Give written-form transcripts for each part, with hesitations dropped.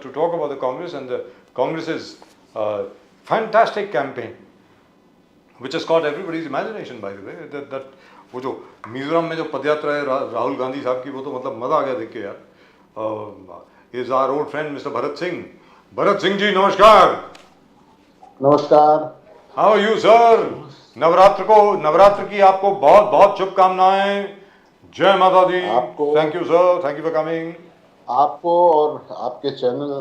to talk about the Congress and the Congress's fantastic campaign, which has caught everybody's imagination, by the way. That वो जो मिजोरम में जो पदयात्रा है राहुल गांधी साहब की, वो तो मतलब मजा आ गया देख के यार. Is our old friend Mr. Bharat Singh. Bharat Singh जी नमस्कार. नमस्कार. How are you, sir? Navratra की आपको बहुत बहुत शुभकामनाएं. जय माता दी. Thank you sir, thank you for coming. आपको और आपके चैनल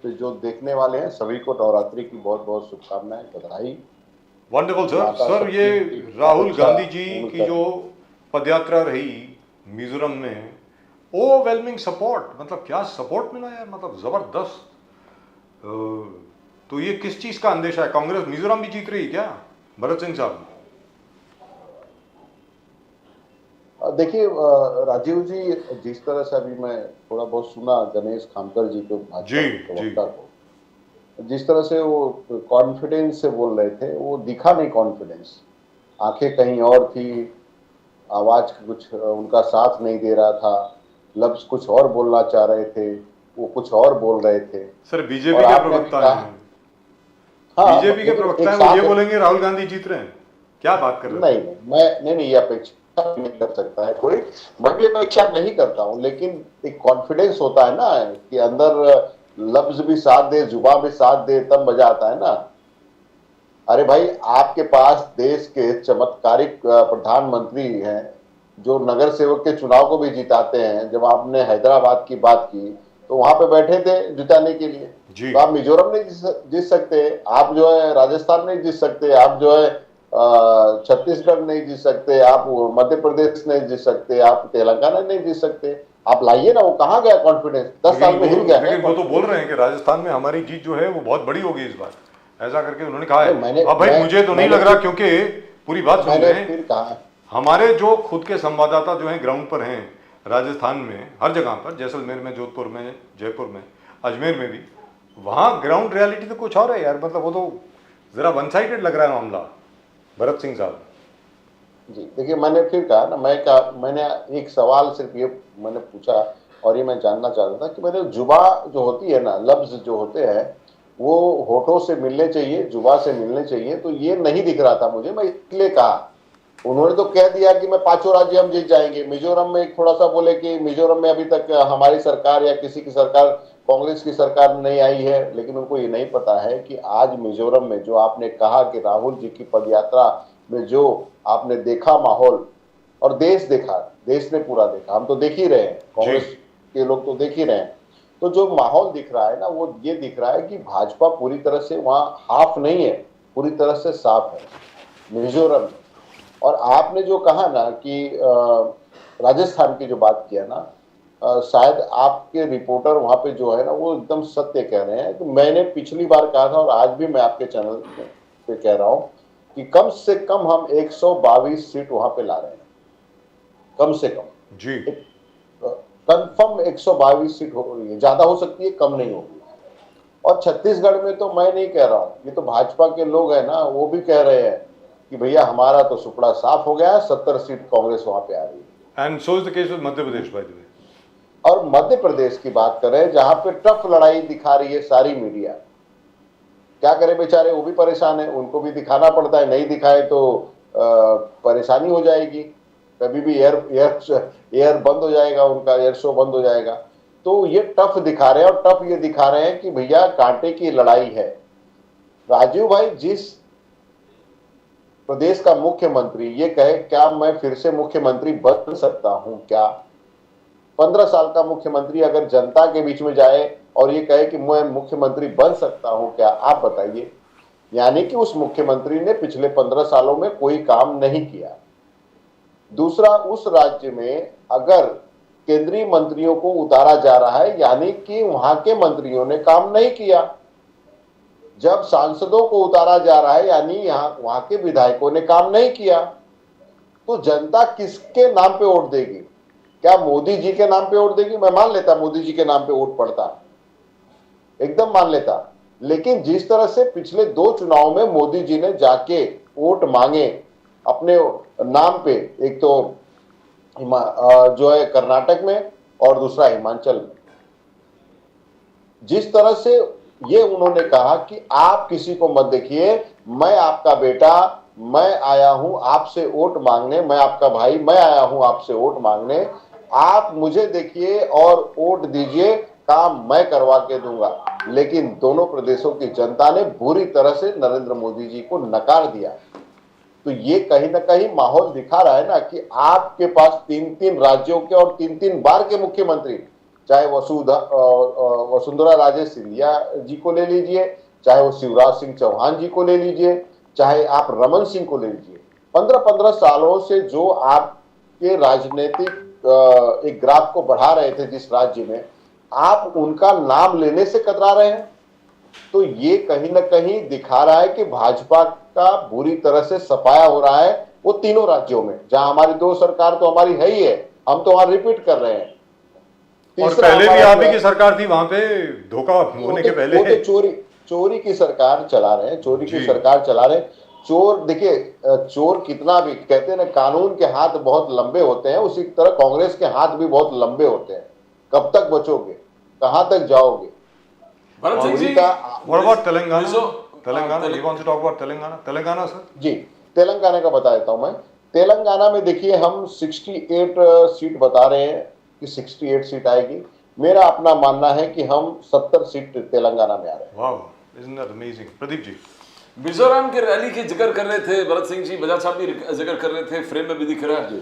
पे जो देखने वाले हैं सभी को नवरात्रि की बहुत बहुत शुभकामनाएं, बधाई. Wonderful sir. सर ये राहुल गांधी जी की जो पदयात्रा रही मिजोरम में, ओवरवेलमिंग सपोर्ट, मतलब क्या सपोर्ट मिला यार, मतलब जबरदस्त. तो ये किस चीज का अंदेशा है? कांग्रेस मिजोरम भी जीत रही क्या भरत सिंह साहब? देखिए राजीव जी, जिस तरह से अभी मैं थोड़ा बहुत सुना गणेश खामकर जी को, भाजपा को, जिस तरह से वो कॉन्फिडेंस से बोल रहे थे, वो दिखा नहीं कॉन्फिडेंस. आंखें कहीं और थी, आवाज कुछ उनका साथ नहीं दे रहा था, लफ्ज कुछ और बोलना चाह रहे थे, वो कुछ और बोल रहे थे. सर बीजेपी के प्रवक्ता हैं, बीजेपी के प्रवक्ता हैं, वो ये बोलेंगे राहुल गांधी जीत रहे हैं, क्या बात कर रहे हैं? नहीं, ये अपेक्षा नहीं कर सकता है कोई. मैं भी अपेक्षा नहीं करता हूं, लेकिन एक कॉन्फिडेंस होता है ना कि अंदर लफ्ज भी साथ दे, जुबान भी साथ दे, तब मजा आता है ना. अरे भाई, आपके पास देश के चमत्कारिक प्रधानमंत्री हैं जो नगर सेवक के चुनाव को भी जिताते हैं. जब आपने हैदराबाद की बात की तो वहां पे बैठे थे जिताने के लिए. तो आप मिजोरम नहीं जीत सकते, आप जो है राजस्थान नहीं जीत सकते, आप जो है छत्तीसगढ़ नहीं जीत सकते, आप मध्य प्रदेश नहीं जीत सकते, आप तेलंगाना नहीं जीत सकते. आप लाइए ना, वो कहाँ गया कॉन्फिडेंस? 10 साल में हिल गया. लेकिन वो तो बोल रहे हैं कि राजस्थान में हमारी जीत जो है वो बहुत बड़ी होगी इस बार, ऐसा करके उन्होंने कहा है. अब भाई मुझे तो नहीं लग रहा, क्योंकि पूरी बात सुन रहे हैं हमारे जो खुद के संवाददाता जो हैं ग्राउंड पर हैं राजस्थान में, हर जगह पर, जैसलमेर में, जोधपुर में, जयपुर में, अजमेर में भी, वहाँ ग्राउंड रियलिटी तो कुछ और है यार. मतलब वो तो जरा वन साइडेड लग रहा है मामला. भरत सिंह साहब जी, देखिए, मैंने फिर कहा ना, मैंने एक सवाल सिर्फ ये मैंने पूछा, और ये मैं जानना चाहता था कि मैंने जुबा जो होती है ना, लफ्ज जो होते हैं वो होठों से मिलने चाहिए, जुबा से मिलने चाहिए, तो ये नहीं दिख रहा था मुझे. मैं इसलिए कहा, उन्होंने तो कह दिया कि मैं 5 राज्य हम जीत जाएंगे. मिजोरम में थोड़ा सा बोले कि मिजोरम में अभी तक हमारी सरकार या किसी की सरकार, कांग्रेस की सरकार नहीं आई है. लेकिन उनको ये नहीं पता है कि आज मिजोरम में जो आपने कहा कि राहुल जी की पदयात्रा में जो आपने देखा माहौल, और देश देखा, देश ने पूरा देखा, हम तो देख ही रहे हैं, कांग्रेस के लोग तो देख ही रहे हैं. तो जो माहौल दिख रहा है ना, वो ये दिख रहा है कि भाजपा पूरी तरह से वहां हाफ नहीं है, पूरी तरह से साफ है मिजोरम में. और आपने जो कहा ना कि राजस्थान की जो बात किया ना, शायद आपके रिपोर्टर वहां पे जो है ना, वो एकदम सत्य कह रहे हैं. कि मैंने पिछली बार कहा था और आज भी मैं आपके चैनल पे कह रहा हूं कि कम से कम हम 122 सीट वहां पे ला रहे हैं, कम से कम जी. कंफर्म 122 सीट हो रही है, ज्यादा हो सकती है, कम नहीं होगी. और छत्तीसगढ़ में तो मैं नहीं कह रहा हूं, ये तो भाजपा के लोग हैं ना, वो भी कह रहे हैं कि भैया हमारा तो सुपड़ा साफ हो गया है, 70 सीट कांग्रेस वहां पे आ रही है. And so is the case with Madhya Pradesh, by the way. और मध्य प्रदेश की बात करें, जहां पे टफ लड़ाई दिखा रही है सारी मीडिया, क्या करे बेचारे, वो भी परेशान है, उनको भी दिखाना पड़ता है. नहीं दिखाए तो परेशानी हो जाएगी, कभी भी एयर बंद हो जाएगा, उनका एयर शो बंद हो जाएगा. तो ये टफ दिखा रहे हैं, और टफ ये दिखा रहे हैं कि भैया कांटे की लड़ाई है. राजीव भाई, जिस प्रदेश का मुख्यमंत्री ये कहे, क्या मैं फिर से मुख्यमंत्री बन सकता हूं क्या? 15 साल का मुख्यमंत्री अगर जनता के बीच में जाए और ये कहे कि मैं मुख्यमंत्री बन सकता हूं क्या, आप बताइए. यानी कि उस मुख्यमंत्री ने पिछले 15 सालों में कोई काम नहीं किया. दूसरा, उस राज्य में अगर केंद्रीय मंत्रियों को उतारा जा रहा है, यानी कि वहां के मंत्रियों ने काम नहीं किया. जब सांसदों को उतारा जा रहा है, यानी वहां के विधायकों ने काम नहीं किया. तो जनता किसके नाम पे वोट देगी? क्या मोदी जी के नाम पे वोट देगी? मैं मान लेता मोदी जी के नाम पे वोट पड़ता, एकदम मान लेता. लेकिन जिस तरह से पिछले 2 चुनाव में मोदी जी ने जाके वोट मांगे अपने नाम पे, एक तो जो है कर्नाटक में और दूसरा हिमाचल में, जिस तरह से ये उन्होंने कहा कि आप किसी को मत देखिए, मैं आपका बेटा, मैं आया हूं आपसे वोट मांगने, मैं आपका भाई, मैं आया हूं आपसे वोट मांगने, आप मुझे देखिए और वोट दीजिए, काम मैं करवा के दूंगा। लेकिन दोनों प्रदेशों की जनता ने बुरी तरह से नरेंद्र मोदी जी को नकार दिया। तो ये कहीं ना कहीं माहौल दिखा रहा है ना कि आपके पास 3-3 राज्यों के और 3-3 बार के मुख्यमंत्री, चाहे वसुंधरा राजे सिंधिया जी को ले लीजिए, चाहे वो शिवराज सिंह चौहान जी को ले लीजिए, चाहे आप रमन सिंह को ले लीजिए, 15-15 सालों से जो आपके राजनीतिक एक ग्राफ को बढ़ा रहे थे जिस राज्य में, आप उनका नाम लेने से कतरा रहे हैं। तो ये कहीं ना कहीं दिखा रहा है कि भाजपा का बुरी तरह से सफाया हो रहा है वो तीनों राज्यों में, जहां हमारी 2 सरकार तो हमारी है ही है, हम तो वहां रिपीट कर रहे हैं। और पहले भी आप ही की सरकार थी, वहां पे धोखा होने के पहले वो तो चोरी की सरकार चला रहे हैं, चोरी की सरकार चला रहे हैं। चोर देखिए, चोर कितना भी कहते हैं ना, कानून के हाथ बहुत लंबे होते हैं, उसी तरह कांग्रेस के हाथ भी बहुत लंबे होते हैं। कब तक बचोगे, कहां तक जाओगे? Bharat Singh ji, what about Telangana? Telangana, you want to talk about Telangana? Telangana sir ji, Telangana का बता देता हूं मैं। तेलंगाना में देखिए हम 68 सीट बता रहे हैं कि 68 सीट आएगी। मेरा अपना मानना है कि हम 70 सीट तेलंगाना में आ रहे हैं। वाह, isn't that amazing? Pradeep ji, Mizoram की रैली की जिक्र कर रहे थे भरत सिंह जी, बजाज साहब भी जिक्र कर रहे थे, फ्रेम में भी दिख रहा है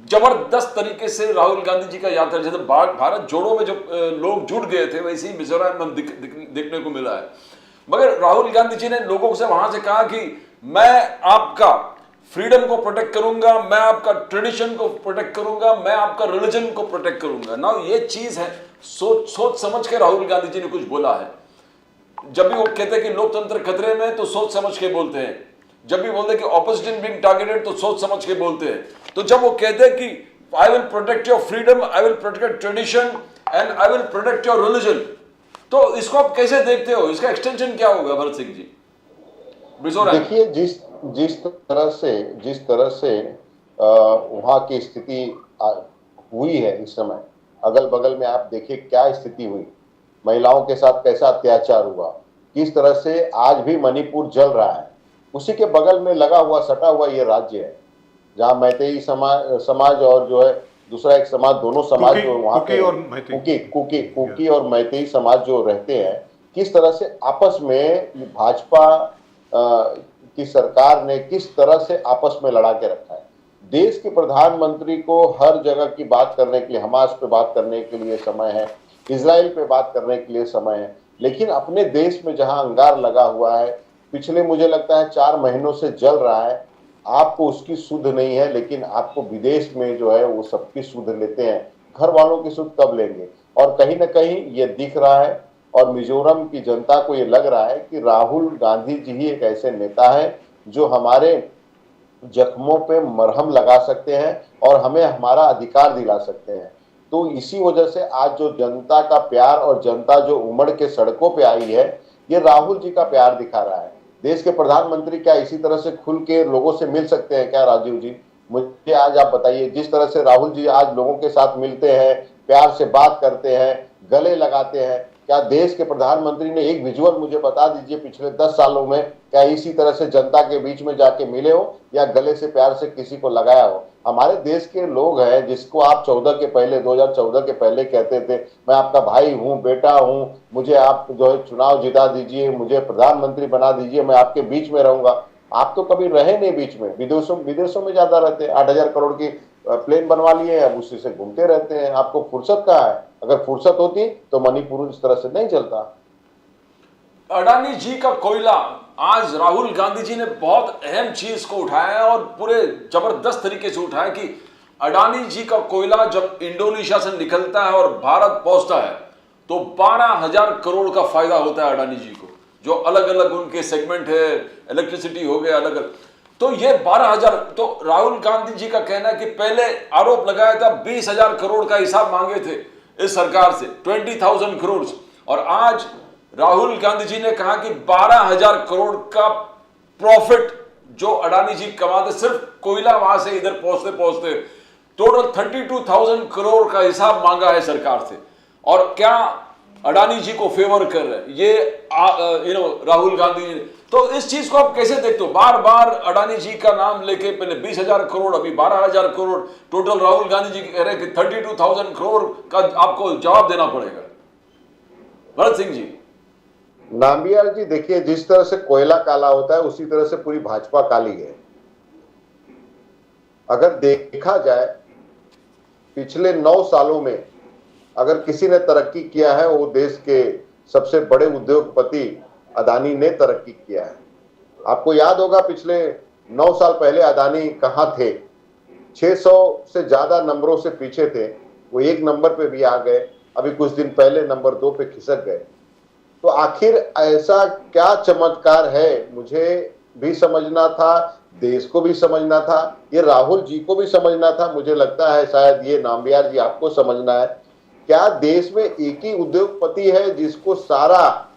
जबरदस्त तरीके से राहुल गांधी जी का यात्रा, जैसे भारत जोड़ो में जो लोग जुट गए थे वैसे ही मिजोरम में देखने को मिला है। मगर राहुल गांधी जी ने लोगों से वहां से कहा कि मैं आपका फ्रीडम को प्रोटेक्ट करूंगा, मैं आपका ट्रेडिशन को प्रोटेक्ट करूंगा, मैं आपका रिलीजन को प्रोटेक्ट करूंगा ना। ये चीज है, सोच समझ के राहुल गांधी जी ने कुछ बोला है। जब भी वो कहते हैं कि लोकतंत्र खतरे में तो सोच समझ के बोलते हैं, जब भी बोलते हैं कि ऑपोजिशन बीइंग टारगेटेड तो सोच समझ के बोलते हैं। तो जब वो कहते हैं कि I will protect your freedom, I will protect tradition and I will protect your religion, तो इसको आप कैसे देखते हो? इसका एक्सटेंशन क्या होगा भरत सिंह जी? देखिए, जिस तरह से वहां की स्थिति हुई है इस समय, अगल बगल में आप देखिए क्या स्थिति हुई, महिलाओं के साथ कैसा अत्याचार हुआ, किस तरह से आज भी मणिपुर जल रहा है। उसी के बगल में लगा हुआ सटा हुआ ये राज्य है जहाँ मैतेई समाज और जो है दूसरा एक समाज, दोनों समाज जो वहाँ पे कुकी और मैतेई समाज जो रहते हैं, किस तरह से आपस में भाजपा की सरकार ने किस तरह से आपस में लड़ा के रखा है। देश के प्रधानमंत्री को हर जगह की बात करने के लिए, हमास पे बात करने के लिए समय है, इजराइल पे बात करने के लिए समय है, लेकिन अपने देश में जहां अंगार लगा हुआ है, पिछले मुझे लगता है 4 महीनों से जल रहा है, आपको उसकी सुध नहीं है, लेकिन आपको विदेश में जो है वो सबकी सुध लेते हैं। घर वालों की सुध कब लेंगे? और कहीं ना कहीं ये दिख रहा है और मिजोरम की जनता को ये लग रहा है कि राहुल गांधी जी ही एक ऐसे नेता है जो हमारे जख्मों पे मरहम लगा सकते हैं और हमें हमारा अधिकार दिला सकते हैं। तो इसी वजह से आज जो जनता का प्यार और जनता जो उमड़ के सड़कों पे आई है, ये राहुल जी का प्यार दिखा रहा है। देश के प्रधानमंत्री क्या इसी तरह से खुल के लोगों से मिल सकते हैं क्या राजीव जी? मुझे आज आप बताइए, जिस तरह से राहुल जी आज लोगों के साथ मिलते हैं, प्यार से बात करते हैं, गले लगाते हैं, क्या देश के प्रधानमंत्री ने एक विजुअल मुझे बता दीजिए पिछले 10 सालों में क्या इसी तरह से जनता के बीच में जाके मिले हो या गले से प्यार से किसी को लगाया हो? हमारे देश के लोग हैं जिसको आप 2014 के पहले कहते थे मैं आपका भाई हूं, बेटा हूं, मुझे आप जो है चुनाव जिता दीजिए, मुझे प्रधानमंत्री बना दीजिए, मैं आपके बीच में रहूंगा। आप तो कभी रहे नहीं बीच में, विदेशों में ज्यादा रहते हैं, 8,000 करोड़ की प्लेन बनवा लिए, अब उसी से घूमते रहते हैं। आपको फुर्सत कहाँ है? अगर फुर्सत होती तो मणिपुर इस तरह से नहीं चलता। अडानी जी का कोयला, आज राहुल गांधी जी ने बहुत अहम चीज को उठाया है और पूरे जबरदस्त तरीके से उठाया कि अडानी जी का कोयला जब इंडोनेशिया से निकलता है और भारत पहुंचता है तो 12,000 करोड़ का फायदा होता है अडानी जी को, जो अलग अलग उनके सेगमेंट है, इलेक्ट्रिसिटी हो गया अलग अलग। तो ये 12,000, तो राहुल गांधी जी का कहना है कि पहले आरोप लगाया था 20,000 करोड़ का हिसाब मांगे थे इस सरकार से, 20,000 करोड़, और आज राहुल गांधी जी ने कहा कि 12,000 करोड़ का प्रॉफिट जो अडानी जी कमाते सिर्फ कोयला वहां से इधर पहुंचते पहुंचते, टोटल 32,000 करोड़ का हिसाब मांगा है सरकार से। और क्या अडानी जी को फेवर कर रहे हैं, ये राहुल गांधी जी। तो इस चीज को आप कैसे देखते हो? बार बार अडानी जी का नाम लेके, पहले 20,000 करोड़, अभी 12,000 करोड़ टोटल। राहुल गांधी जी कह रहे हैं कि 32,000 करोड़ का आपको जवाब देना पड़ेगा। भरत सिंह जी। नाम्बियाल जी, देखिए, जिस तरह से कोयला काला होता है उसी तरह से पूरी भाजपा काली है। अगर देखा जाए पिछले 9 सालों में अगर किसी ने तरक्की किया है वो देश के सबसे बड़े उद्योगपति अदानी ने तरक्की किया है। आपको याद होगा पिछले 9 साल पहले अदानी कहां थे? 600 से ज्यादा नंबरों से पीछे थे, वो 1 नंबर पे भी आ गए, अभी कुछ दिन पहले नंबर 2 पे खिसक गए। तो आखिर ऐसा क्या चमत्कार है, मुझे भी समझना था, देश को भी समझना था, ये राहुल जी को भी समझना था। मुझे लगता है शायद ये नाम्बियाल जी आपको समझना है, क्या देश में एक ही उद्योगपति है जिसको सारा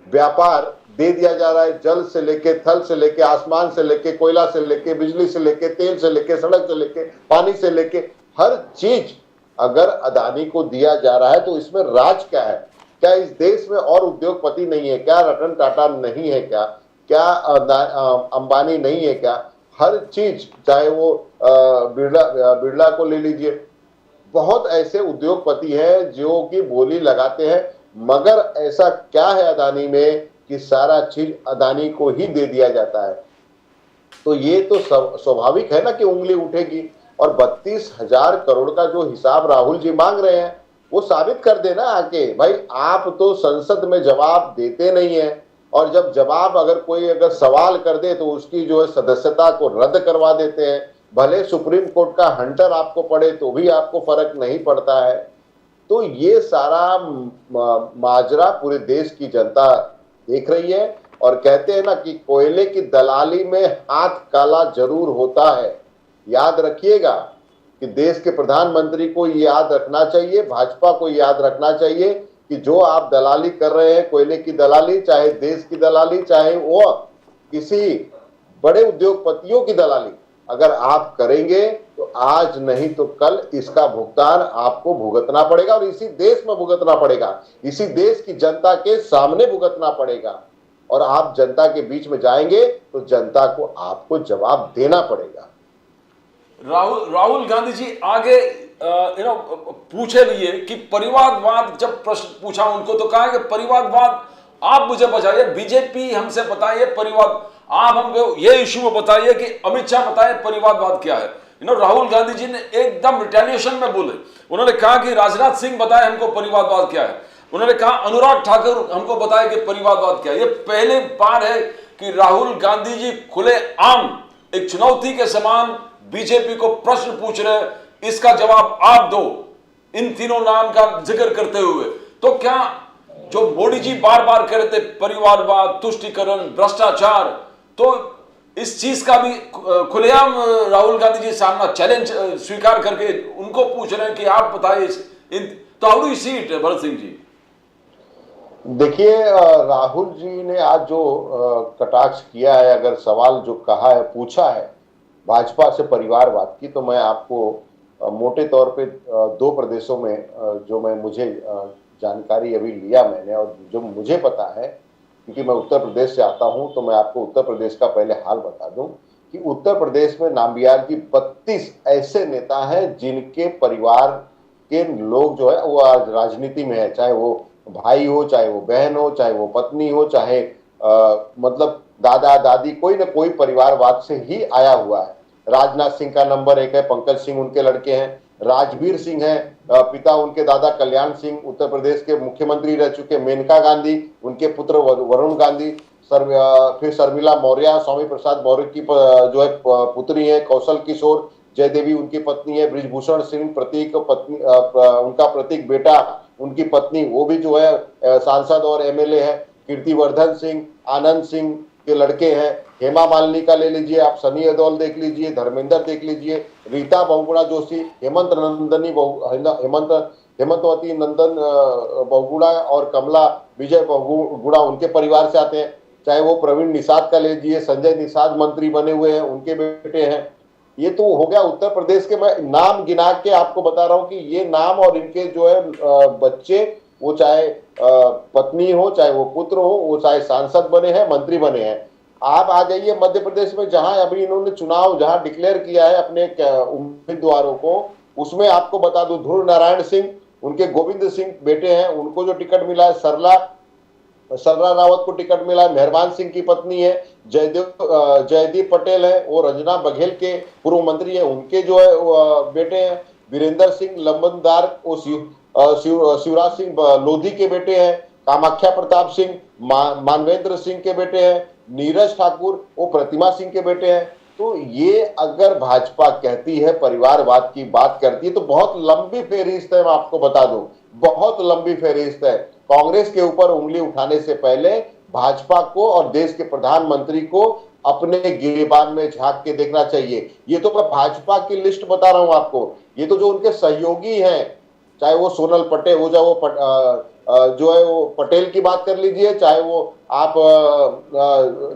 व्यापार दे दिया जा रहा है? जल से लेके, थल से लेके, आसमान से लेके, कोयला से लेके, बिजली से लेके, तेल से लेके, सड़क से लेके, पानी से लेके, हर चीज अगर अदानी को दिया जा रहा है तो इसमें राज क्या है? क्या इस देश में और उद्योगपति नहीं है क्या? रतन टाटा नहीं है क्या? क्या अंबानी नहीं है क्या? हर चीज, चाहे वो बिरला को ले लीजिए, बहुत ऐसे उद्योगपति हैं जो कि बोली लगाते हैं, मगर ऐसा क्या है अदानी में कि सारा चीज अदानी को ही दे दिया जाता है? तो ये तो स्वाभाविक है ना कि उंगली उठेगी। और 32,000 करोड़ का जो हिसाब राहुल जी मांग रहे हैं वो साबित कर देना आके, भाई आप तो संसद में जवाब देते नहीं है, और जब जवाब अगर सवाल कर दे तो उसकी जो है सदस्यता को रद्द करवा देते हैं। भले सुप्रीम कोर्ट का हंटर आपको पड़े तो भी आपको फर्क नहीं पड़ता है। तो ये सारा माजरा पूरे देश की जनता देख रही है, और कहते हैं ना कि कोयले की दलाली में हाथ काला जरूर होता है। याद रखिएगा कि देश के प्रधानमंत्री को याद रखना चाहिए, भाजपा को याद रखना चाहिए कि जो आप दलाली कर रहे हैं, कोयले की दलाली, चाहे देश की दलाली, चाहे वो किसी बड़े उद्योगपतियों की दलाली, अगर आप करेंगे तो आज नहीं तो कल इसका भुगतान आपको भुगतना पड़ेगा, और इसी देश में भुगतना पड़ेगा, इसी देश की जनता के सामने भुगतना पड़ेगा। और आप जनता के बीच में जाएंगे तो जनता को आपको जवाब देना पड़ेगा। राहुल गांधी जी आगे पूछे भी है कि परिवारवाद, जब प्रश्न पूछा उनको तो कहा कि परिवारवाद आप मुझे बताइए, बीजेपी हमसे बताइए परिवार, आप हमको ये इशू में बताइए कि अमित शाह बताए परिवारवाद क्या है। राहुल गांधी जी ने एकदम रिटेलिएशन में बोले, उन्होंने कहा कि राजनाथ सिंह बताए हमको परिवारवाद क्या है, उन्होंने कहा अनुराग ठाकुर हमको बताए कि परिवारवाद क्या है। ये पहले बार है कि राहुल गांधी जी खुले आम एक चुनौती के समान बीजेपी को प्रश्न पूछ रहे हैं, इसका जवाब आप दो, इन तीनों नाम का जिक्र करते हुए। तो क्या जो मोदी जी बार बार कह रहे थे परिवारवाद, तुष्टीकरण, भ्रष्टाचार, तो इस चीज का भी खुलेआम राहुल गांधी जी सामना चैलेंज स्वीकार करके उनको पूछ रहे हैं कि आप बताइए तो how do you see it Bharat Singh ji? देखिए, राहुल जी ने आज जो कटाक्ष किया है, अगर सवाल जो कहा है, पूछा है भाजपा से परिवारवाद की, तो मैं आपको मोटे तौर पे 2 प्रदेशों में जो मुझे जानकारी अभी लिया मैंने, और जो मुझे पता है, क्योंकि मैं उत्तर प्रदेश से आता हूं, तो मैं आपको उत्तर प्रदेश का पहले हाल बता दूं कि उत्तर प्रदेश में नाम्बियाल की 32 ऐसे नेता हैं जिनके परिवार के लोग जो है वो आज राजनीति में है, चाहे वो भाई हो, चाहे वो बहन हो, चाहे वो पत्नी हो, चाहे मतलब दादा दादी, कोई ना कोई परिवारवाद से ही आया हुआ है। राजनाथ सिंह का नंबर 1 है, पंकज सिंह उनके लड़के हैं, राजवीर सिंह है, पिता उनके दादा कल्याण सिंह उत्तर प्रदेश के मुख्यमंत्री रह चुके, मेनका गांधी उनके पुत्र वरुण गांधी, फिर शर्मिला मौर्य स्वामी प्रसाद मौर्य की जो है पुत्री है, कौशल किशोर जयदेवी उनकी पत्नी है, ब्रिजभूषण सिंह प्रतीक पत्नी उनका प्रतीक बेटा उनकी पत्नी, वो भी जो है सांसद और एमएलए है, कीर्तिवर्धन सिंह, आनंद सिंह के लड़के हैं, हेमा मालिनी का ले लीजिए आप, सनी देओल देख लीजिए, धर्मेंद्र देख लीजिए, रीता बहुगुणा जोशी, हेमंतवती नंदन बहुगुणा और कमला विजय बहुगुणा उनके परिवार से आते हैं। चाहे वो प्रवीण निषाद का ले लीजिए, संजय निषाद मंत्री बने हुए हैं, उनके बेटे हैं। ये तो हो गया उत्तर प्रदेश के, मैं नाम गिना के आपको बता रहा हूं कि ये नाम और इनके जो है बच्चे वो चाहे पत्नी हो, चाहे वो पुत्र हो, वो चाहे सांसद बने हैं, मंत्री बने हैं। आप आ जाइए मध्य प्रदेश में, जहां अभी इन्होंने चुनाव जहां डिक्लेयर किया है अपने उम्मीदवारों को, उसमें आपको बता दूं ध्रुव नारायण सिंह, उनके गोविंद सिंह बेटे हैं, उनको जो टिकट मिला है, सरला रावत को टिकट मिला है, मेहरबान सिंह की पत्नी है, जयदीप पटेल है, वो रंजना बघेल के पूर्व मंत्री है, उनके जो है बेटे हैं, वीरेंद्र सिंह लंबनदार, वो शिवराज सिंह लोधी के बेटे हैं, कामाख्या प्रताप सिंह मानवेंद्र सिंह के बेटे हैं, नीरज ठाकुर वो प्रतिमा सिंह के बेटे हैं। तो ये अगर भाजपा कहती है परिवारवाद की बात करती है तो बहुत लंबी फेहरिस्त है, मैं आपको बता दूं, बहुत लंबी फेहरिस्त है। कांग्रेस के ऊपर उंगली उठाने से पहले भाजपा को और देश के प्रधानमंत्री को अपने गिरेबान में झांक के देखना चाहिए। ये तो मैं भाजपा की लिस्ट बता रहा हूं आपको, ये तो जो उनके सहयोगी हैं, चाहे वो सोनल पटेल हो, चाहे वो जो है वो पटेल की बात कर लीजिए, चाहे वो आप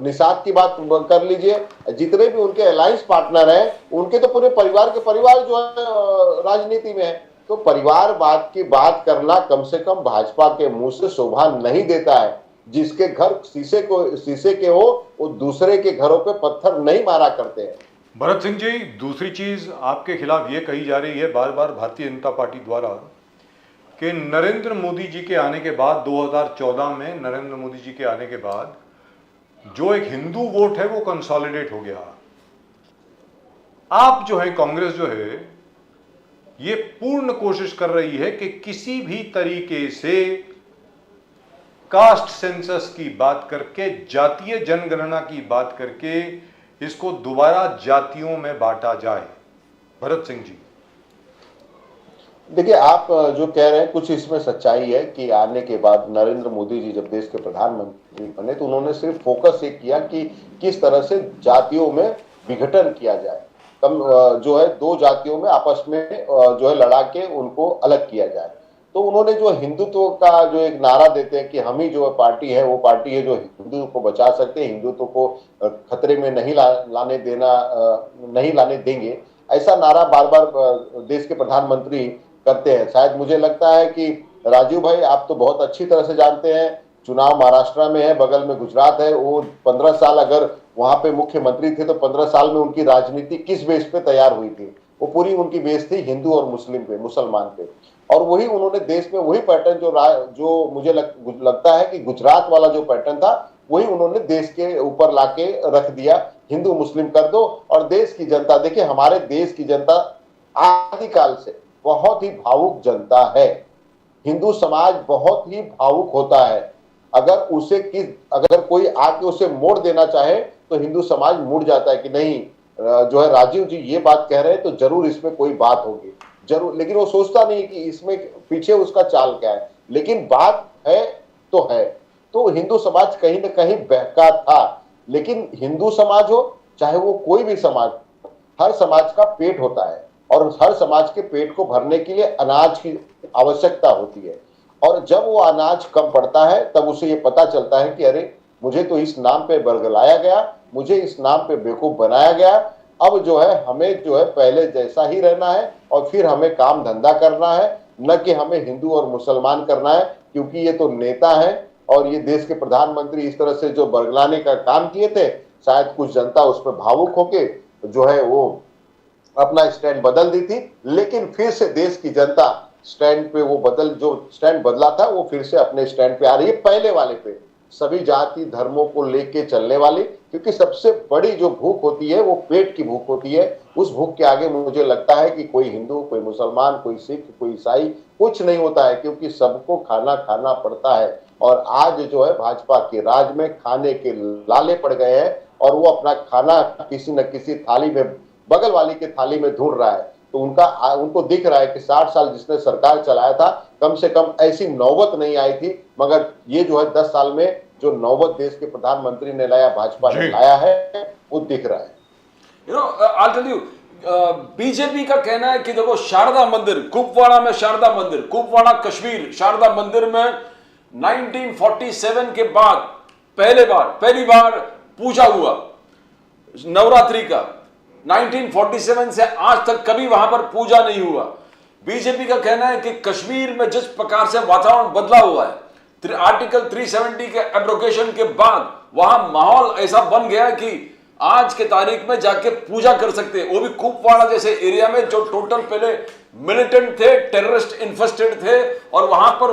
निषाद की बात कर लीजिए, जितने भी उनके अलायंस पार्टनर हैं, उनके तो पूरे परिवार के परिवार जो है राजनीति में है। तो परिवारवाद की बात करना कम से कम भाजपा के मुंह से शोभा नहीं देता है। जिसके घर शीशे के हो वो दूसरे के घरों पे पत्थर नहीं मारा करते हैं। भरत सिंह जी, दूसरी चीज आपके खिलाफ ये कही जा रही है बार बार भारतीय जनता पार्टी द्वारा कि नरेंद्र मोदी जी के आने के बाद 2014 में नरेंद्र मोदी जी के आने के बाद जो एक हिंदू वोट है वो कंसोलिडेट हो गया। आप जो है कांग्रेस जो है ये पूर्ण कोशिश कर रही है कि किसी भी तरीके से कास्ट सेंसस की बात करके, जातीय जनगणना की बात करके इसको दोबारा जातियों में बांटा जाए। भरत सिंह जी, देखिए, आप जो कह रहे हैं कुछ इसमें सच्चाई है कि आने के बाद नरेंद्र मोदी जी जब देश के प्रधानमंत्री बने तो उन्होंने सिर्फ फोकस ये किया कि किस तरह से जातियों में विघटन किया जाए, कम जो है दो जातियों में आपस में जो है लड़ा के उनको अलग किया जाए। तो उन्होंने जो हिंदुत्व का जो एक नारा देते हैं कि हम ही जो पार्टी है वो पार्टी है जो हिंदू को बचा सकते हैं, हिंदुत्व को खतरे में नहीं लाने देंगे, ऐसा नारा बार बार देश के प्रधानमंत्री करते हैं। शायद मुझे लगता है कि राजीव भाई आप तो बहुत अच्छी तरह से जानते हैं, चुनाव महाराष्ट्र में है, बगल में गुजरात है, वो 15 साल अगर वहां पे मुख्यमंत्री थे तो 15 साल में उनकी राजनीति किस बेस पे तैयार हुई थी? वो पूरी उनकी बेस थी हिंदू और मुसलमान पे। और वही उन्होंने देश में वही पैटर्न जो मुझे लगता है कि गुजरात वाला जो पैटर्न था वही उन्होंने देश के ऊपर लाके रख दिया, हिंदू मुस्लिम कर दो। और देश की जनता, देखिए हमारे देश की जनता आदिकाल से बहुत ही भावुक जनता है। हिंदू समाज बहुत ही भावुक होता है। अगर कोई आके उसे मोड़ देना चाहे तो हिंदू समाज मुड़ जाता है कि नहीं, जो है राजीव जी ये बात कह रहे हैं तो जरूर इसमें कोई बात होगी, जरूर। लेकिन वो सोचता नहीं कि इसमें पीछे उसका चाल क्या है, लेकिन बात है तो है। तो हिंदू समाज कहीं ना कहीं बहका था। लेकिन हिंदू समाज हो चाहे वो कोई भी समाज, हर समाज का पेट होता है और हर समाज के पेट को भरने के लिए अनाज की आवश्यकता होती है। और जब वो अनाज कम पड़ता है तब उसे ये पता चलता है कि अरे मुझे तो इस नाम पे बरगलाया गया, मुझे इस नाम पे बेवकूफ बनाया गया, अब जो है हमें जो है पहले जैसा ही रहना है और फिर हमें काम धंधा करना है, न कि हमें हिंदू और मुसलमान करना है। क्योंकि ये तो नेता है और ये देश के प्रधानमंत्री इस तरह से जो बरगलाने का काम किए थे, शायद कुछ जनता उस पर भावुक होके जो है वो अपना स्टैंड बदल दी थी। लेकिन फिर से देश की जनता स्टैंड पे जो स्टैंड बदला था वो फिर से अपने स्टैंड पे आ रही है, पहले वाले पे, सभी जाति धर्मों को लेके चलने वाली। क्योंकि सबसे बड़ी जो भूख होती है वो पेट की भूख होती है। उस भूख के आगे मुझे लगता है कि कोई हिंदू, कोई मुसलमान, कोई सिख, कोई ईसाई कुछ नहीं होता है, क्योंकि सबको खाना पड़ता है। और आज जो है भाजपा के राज में खाने के लाले पड़ गए हैं और वो अपना खाना किसी न किसी थाली में, बगल वाली के थाली में ढूंढ रहा है। तो उनको दिख रहा है कि 60 साल जिसने सरकार चलाया था, कम से कम ऐसी नौबत नहीं आई थी। मगर ये जो है 10 साल में जो नौबत देश के प्रधानमंत्री ने लाया, भाजपा ने लाया है, वो दिख रहा है। I'll tell you, बीजेपी का कहना है कि देखो शारदा मंदिर, कुपवाड़ा में शारदा मंदिर, कुपवाड़ा कश्मीर शारदा मंदिर में 1947 के बाद पहली बार पूजा हुआ नवरात्रि का। 1947 से आज तक कभी वहां पर पूजा नहीं हुआ। बीजेपी का कहना है कि कश्मीर में जिस प्रकार से वातावरण बदला हुआ है, आर्टिकल 370 के एब्रोगेशन के बाद वहां माहौल ऐसा बन गया कि आज के तारीख में जाके पूजा कर सकते हैं, वो भी कुपवाड़ा जैसे एरिया में जो टोटल पहले मिलिटेंट थे, टेररिस्ट इन्फेस्टेड थे और वहां पर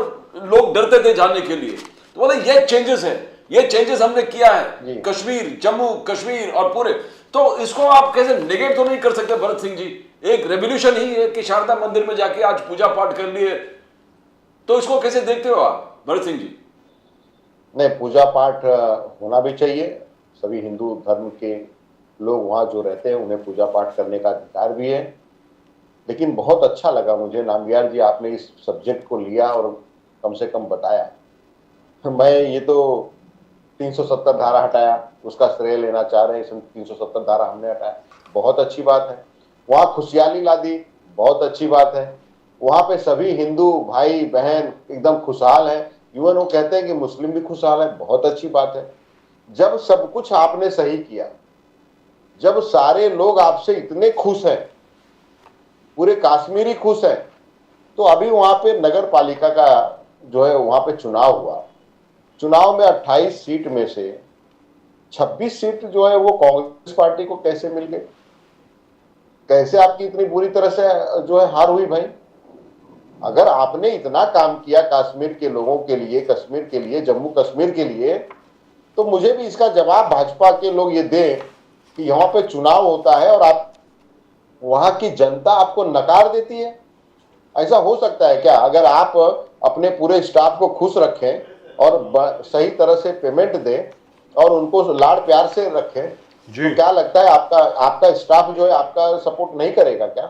लोग डरते थे जाने के लिए। तो बोले ये चेंजेस है, ये चेंजेस हमने किया है कश्मीर, जम्मू कश्मीर और पूरे। तो इसको आप कैसे नेगेट तो नहीं कर सकते भरत सिंह जी? एक रेवोल्यूशन ही है कि शारदा मंदिर में जाके आज पूजा पाठ कर लिए, तो इसको कैसे देखते हो आप भरत सिंह जी? नहीं, पूजा पाठ होना भी चाहिए। सभी हिंदू धर्म के लोग वहाँ जो रहते हैं उन्हें पूजा पाठ करने का अधिकार भी है। लेकिन बहुत अच्छा लगा मुझे नामग्याल जी, आपने इस सब्जेक्ट को लिया और कम से कम बताया। मैं ये तो 370 धारा हटाया, उसका श्रेय लेना चाह रहे हैं। 370 धारा हमने हटाया, बहुत अच्छी बात है। वहाँ खुशहाली ला दी, बहुत अच्छी बात है। वहाँ पे सभी हिंदू भाई बहन एकदम खुशहाल है। इवन वो कहते हैं कि मुस्लिम भी खुशहाल है, बहुत अच्छी बात है। जब सब कुछ आपने सही किया, जब सारे लोग आपसे इतने खुश हैं, पूरे कश्मीरी खुश हैं, तो अभी वहां पे नगर पालिका का जो है वहां पे चुनाव हुआ। चुनाव में 28 सीट में से 26 सीट जो है वो कांग्रेस पार्टी को कैसे मिल गई? कैसे आपकी इतनी बुरी तरह से जो है हार हुई भाई? अगर आपने इतना काम किया कश्मीर के लोगों के लिए, कश्मीर के लिए, जम्मू कश्मीर के लिए, तो मुझे भी इसका जवाब भाजपा के लोग ये दें कि यहाँ पे चुनाव होता है और आप वहां की जनता आपको नकार देती है। ऐसा हो सकता है क्या? अगर आप अपने पूरे स्टाफ को खुश रखें और सही तरह से पेमेंट दें और उनको लाड़ प्यार से रखें, तो क्या लगता है आपका स्टाफ जो है आपका सपोर्ट नहीं करेगा क्या?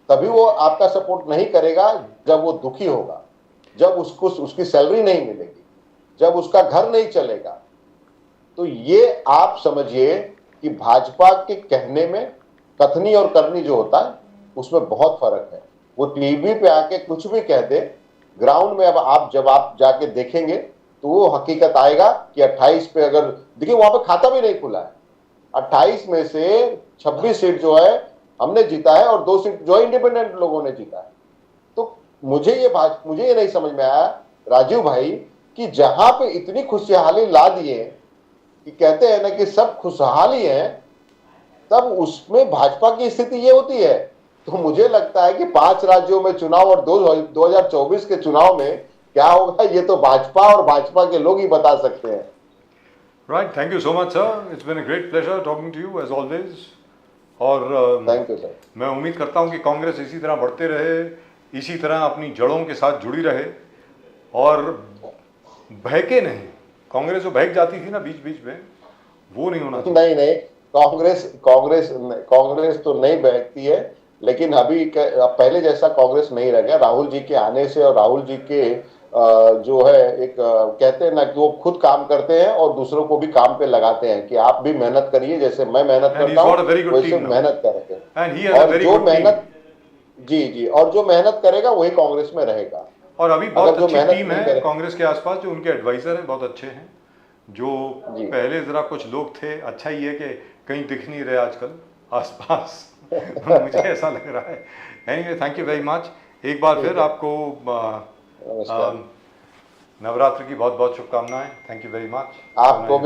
तभी वो आपका सपोर्ट नहीं करेगा जब वो दुखी होगा, जब उसको उसकी सैलरी नहीं मिलेगी, जब उसका घर नहीं चलेगा। तो ये आप समझिए कि भाजपा के कहने में कथनी और करनी जो होता है उसमें बहुत फर्क है। वो टीवी पे आके कुछ भी कह दे, ग्राउंड में अब जब आप जाके देखेंगे तो वो हकीकत आएगा कि 28 पे, अगर देखिए वहां पे खाता भी नहीं खुला है, 28 में से 26 सीट जो है हमने जीता है और 2 सीट जो है इंडिपेंडेंट लोगों ने जीता है। तो मुझे ये नहीं समझ में आया राजीव भाई कि जहां पे इतनी खुशहाली ला दिए कि कहते हैं ना कि सब खुशहाली है, तब उसमें भाजपा की स्थिति ये होती है। तो मुझे लगता है कि 5 राज्यों में चुनाव और 2024 के चुनाव में क्या होगा, ये तो भाजपा और भाजपा के लोग ही बता सकते हैं। Right, thank you so much sir, it's been a great pleasure talking to you as always. और थैंक यू सर। मैं उम्मीद करता हूँ कि कांग्रेस इसी तरह बढ़ते रहे, इसी तरह अपनी जड़ों के साथ जुड़ी रहे और बहके नहीं। कांग्रेस जो बहक जाती थी ना बीच बीच में, वो नहीं होना चाहिए। नहीं, कांग्रेस तो नहीं बहकती है, लेकिन अभी पहले जैसा कांग्रेस नहीं रह गया। राहुल जी के आने से और राहुल जी के जो है एक कहते हैं ना कि वो खुद काम करते हैं और दूसरों को भी काम पे लगाते हैं कि आप भी मेहनत करिए, जैसे मैं मेहनत करता हूँ वैसे मेहनत करेंगे। और जो मेहनत जी और जो मेहनत करेगा वही कांग्रेस में रहेगा। और अभी बहुत अच्छी टीम है कांग्रेस के आसपास, जो उनके एडवाइजर हैं बहुत अच्छे हैं। जो पहले जरा कुछ लोग थे, अच्छा ही है कि कहीं दिख नहीं रहे आजकल आसपास मुझे ऐसा लग रहा है। Anyway, thank you very much. एक बार फिर आपको नवरात्रि की बहुत बहुत शुभकामनाएं। Thank you very much. आपको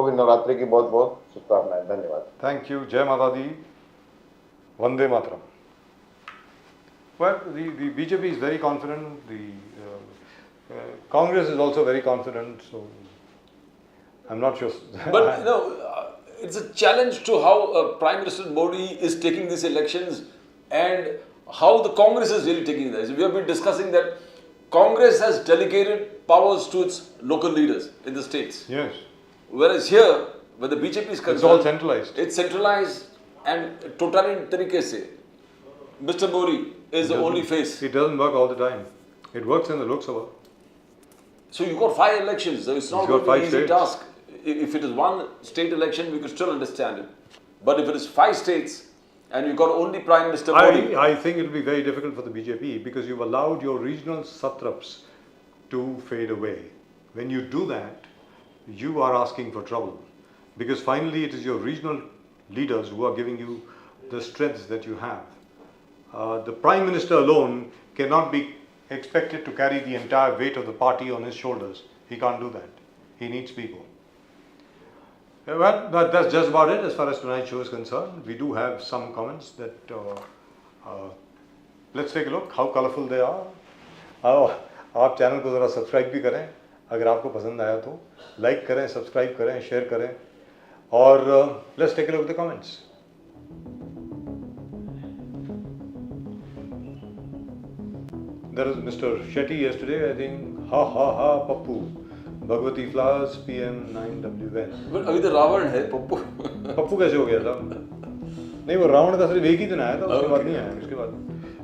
भी नवरात्रि की बहुत बहुत शुभकामनाएं। धन्यवाद। Thank you. जय माता दी, Vande Mataram. Well, the BJP is very confident. The Congress is also very confident. So I'm not sure. But you know, it's a challenge to how Prime Minister Modi is taking these elections and how the Congress is really taking this. We have been discussing that Congress has delegated powers to its local leaders in the states. Yes. Whereas here, where the BJP is concerned, it's all centralized. It's centralized and totalitarian तरीके से. Mr. Modi is the only face. It doesn't work all the time. It works in the Lok Sabha. So you got 5 elections. So it's not going to be an easy task. If it is one state election, we could still understand it. But if it is 5 states and you got only Prime Minister Modi, I think it will be very difficult for the BJP because you've allowed your regional satraps to fade away. When you do that, you are asking for trouble because finally it is your regional leaders who are giving you the strengths that you have. the Prime Minister alone cannot be expected to carry the entire weight of the party on his shoulders. He can't do that. He needs people. Well, that's just about it as far as tonight's show is concerned. We do have some comments that let's take a look how colorful they are. आप channel को ज़रा subscribe भी करें अगर आपको पसंद आया तो, लाइक करें, सब्सक्राइब करें, शेयर करें, और let's take a look at the comments. There is Mr. Shetty yesterday, I think, ha, Pappu. Bhagwati flowers PM 9WN. अभी तो रावण है पप्पू. पप्पू कैसे हो गया था? नहीं, वो रावण का सिर्फ एक ही दिन आया था, उसके बाद नहीं आया. उसके बाद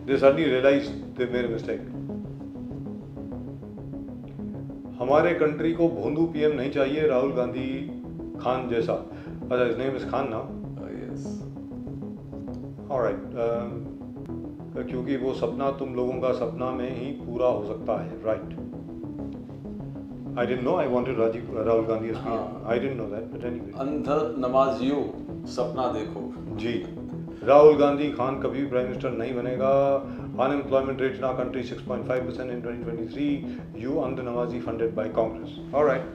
they suddenly realise they made a mistake. हमारे कंट्री को भोंदू PM नहीं चाहिए, राहुल गांधी खान जैसा. अच्छा, his name is Khan now. Yes. Alright. क्योंकि वो सपना तुम लोगों का सपना में ही पूरा हो सकता है. Right. I didn't know I wanted Rahul Gandhi as PM. I didn't know that, but anyway. अंध नमाजियों सपना देखो. जी. राहुल गांधी खान कभी प्राइम मिनिस्टर नहीं बनेगा. Unemployment rate in our country 6.5% in 2023. You अंध नमाजी funded by Congress. All right.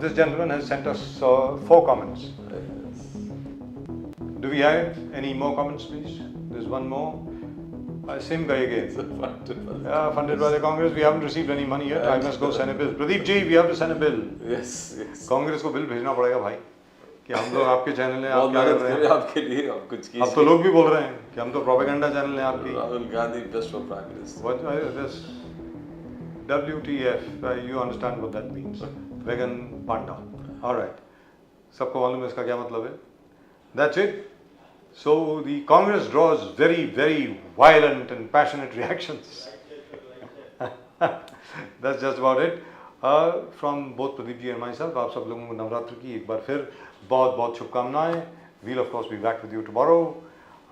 This gentleman has sent us 4 comments. Do we have any more comments, please? There's one more. Same guy again. Funded by the Congress. We haven't received any money yet. I must go send a bill. Pradeep ji, we have to send a bill. Yes. Congress को bill भेजना पड़ेगा भाई कि हम लोग आपके channel हैं, आप क्या कर रहे हैं आपके लिए. आप कुछ कीजिए. अब तो लोग भी बोल रहे हैं कि हम तो प्रोपेगेंडा चैनल हैं आपकी. Rahul Gandhi best for prime minister. What this WTF? You understand what that means? Vegan panda. All right. सबको मालूम है इसका क्या मतलब है. That's it. So the Congress draws very, very violent and passionate reactions. That's just about it. From both Pradeep ji and myself, आप सब लोगों को नवरात्र की एक बार फिर बहुत बहुत शुभकामनाएं. We'll of course be back with you tomorrow.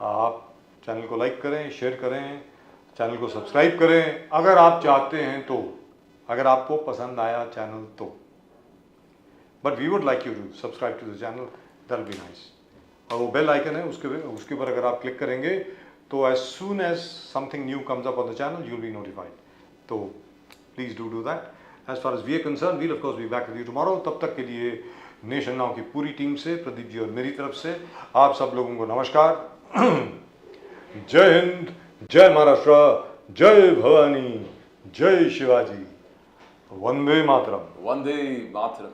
आप चैनल को लाइक करें, शेयर करें, चैनल को सब्सक्राइब करें अगर आप चाहते हैं तो, अगर आपको पसंद आया चैनल तो. But we would like you to subscribe to the channel. That'll be nice. और वो बेल आइकन है उसके ऊपर अगर आप क्लिक करेंगे तो as soon as something new comes up on the channel you'll be notified. तो please do that. As far as we are concerned, we'll of course be back with you tomorrow. तब तक के लिए nation now की पूरी team से, प्रदीप जी और मेरी तरफ से आप सब लोगों को नमस्कार. जय हिंद, जय महाराष्ट्र, जय भवानी, जय शिवाजी, वंदे मातरम. वंदे मातरम.